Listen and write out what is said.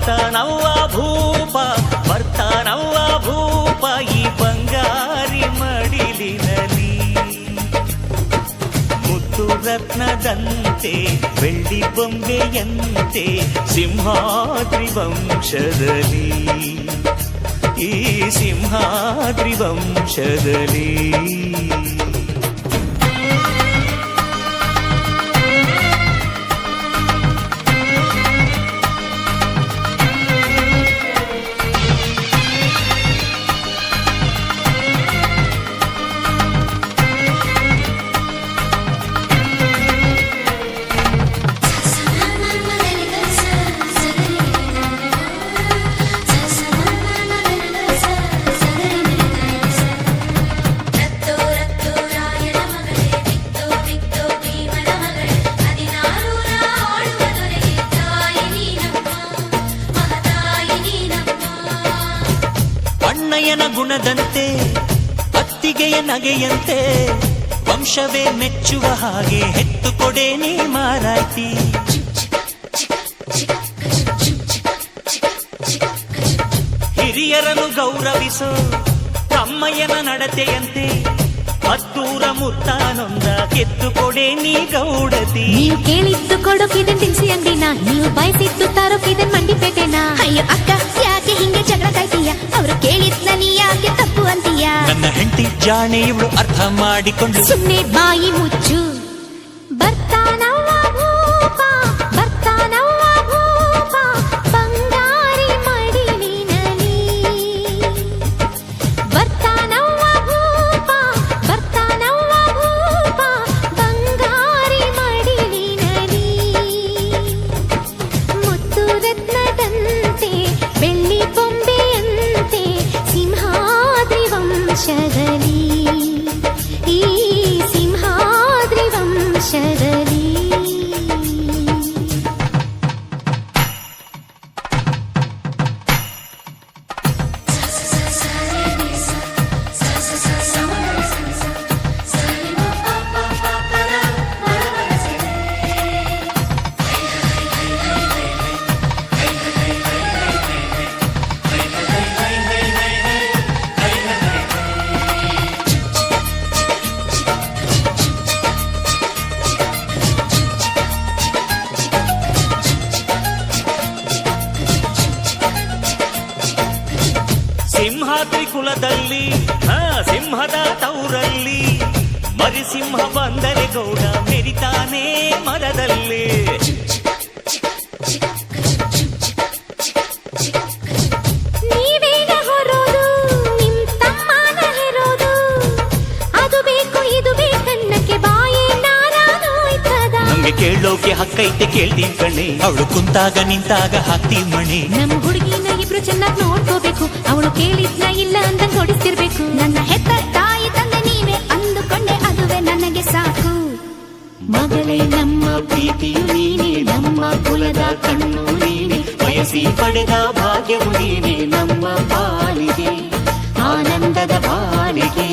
ಬರ್ತಾನವ್ವ ಭೂಪ ಬರ್ತಾನವ್ವ ಭೂಪ ಈ ಬಂಗಾರಿ ಮಡಿಲಿನಲ್ಲಿ ಮುತ್ತು ರತ್ನದಂತೆ ಬೆಳ್ಳಿ ಬೊಂಬೆಯಂತೆ ಸಿಂಹಾದ್ರಿ ವಂಶದಲ್ಲಿ ಈ ಸಿಂಹಾದ್ರಿ ವಂಶದಲ್ಲಿ ಅಣ್ಣಯ್ಯನ ಗುಣದಂತೆ ಅತ್ತಿಗೆಯ ನಗೆಯಂತೆ ವಂಶವೇ ಮೆಚ್ಚುವ ಹಾಗೆ ಹೆತ್ತು ಕೊಡೆ ನೀ ಮಾರಾಯ್ತಿ ಹಿರಿಯರನ್ನು ಗೌರವಿಸೋ ತಮ್ಮಯ್ಯನ ನಡತೆಯಂತೆ ಹತ್ತೂರ ಮುತ್ತಾನೊಂದ ಕೆತ್ತು ಕೊಡೆ ನೀ ಗೌಡತಿ ನೀವು ಕೇಳಿದ್ದು ಕೊಡೋಕಿದನ್ ತಿನ್ಸಿ ಅಂಗಡಿನ ನೀವು ಬಯಸಿದ್ದು ತಾರೋಕಿದನ್ ಮಂಡಿಪೇಟೆನ ಅಯ್ಯೋ ಅಕ್ಕ ಯಾಕೆ ಹಿಂಗೆ ಜಗಳ ಕಾಯ್ತೀಯ ಅವರು ಕೇಳಿದ್ನ ನೀ ಯಾಕೆ ತಪ್ಪು ಅಂತೀಯ ನನ್ನ ಹೆಂಡತಿ ಜಾಣೆ ಇವಳು ಅರ್ಥ ಮಾಡಿಕೊಂಡು ಸುಮ್ಮನೆ ಬಾಯಿ ಮುಚ್ಚು ಬರ್ತಾನವ್ವ ಭೂಪ ಬರ್ತಾನವ್ವ ಭೂಪ ಬಂಗಾರಿ ಮಡಿಲಿನಲ್ಲಿ ಬರ್ತಾನವ್ವ ಭೂಪ ಬರ್ತಾನವ್ವ ಭೂಪ ಬಂಗಾರಿ ಮಡಿಲಿನಲ್ಲಿ ಮುತ್ತು ರತ್ನದಂತೆ ಬೆಳ್ಳಿ ಬೊಂಬೆಯಂತೆ ಸಿಂಹಾದ್ರಿ ವಂಶದಲ್ಲಿ ಈ ಸಿಂಹಾದ್ರಿ ವಂಶದಲ್ಲಿ ಸಿಂಹಾದ್ರಿ ಕುಲದಲ್ಲಿ ಸಿಂಹದ ತೌರಲ್ಲಿ ಮರಿಸಿಂಹ ಬಂದರೆ ಗೌಡ ಮೆರಿತಾನೆ ಮರದಲ್ಲಿ ನೀವೇನ ಹೊರೋದು ನಿಮ್ ತಮ್ಮನ ಹೆರೋದು ಅದು ಬೇಕು ಇದು ಬೇಕನ್ನಕ್ಕೆ ಬಾಯೇ ನಾರಾನೋಯ್ತದ ನಮ್ಗೆ ಕೇಳೋಕೆ ಹಕ್ಕೈತೆ ಕೇಳ್ತೀವಿ ಕಣೆ ಅವಳು ಕುಂತಾಗ ನಿಂತಾಗ ಹಾಕ್ತೀವಿ ಮಣೆ ನಮ್ಮ ಹುಡುಗಿನ ಇಬ್ರು ಚೆನ್ನಾಗಿ ನೋಡ್ಕೋಬೇಕು ಅವಳು ಕೇಳಿದ್ನ ಇಲ್ಲ ಅಂತ ಕೊಡಿಸ್ತಿರ್ಬೇಕು ನನ್ನ ಹೆತ್ತ ತಾಯಿ ತಂದೆ ನೀವೇ ಅಂದುಕೊಂಡೆ ಅದುವೇ ನನಗೆ ಸಾಕು ಮಗಳೇ ನಮ್ಮ ಪ್ರೀತಿಯು ನೀನೆ ನಮ್ಮ ಕುಲದ ಕಣ್ಣು ನೀನೆ ಬಯಸಿ ಪಡೆದ ಭಾಗ್ಯವು ನೀನೆ ನಮ್ಮ ಪಾಲಿಗೆ ಆನಂದದ ಬಾಳಿಗೆ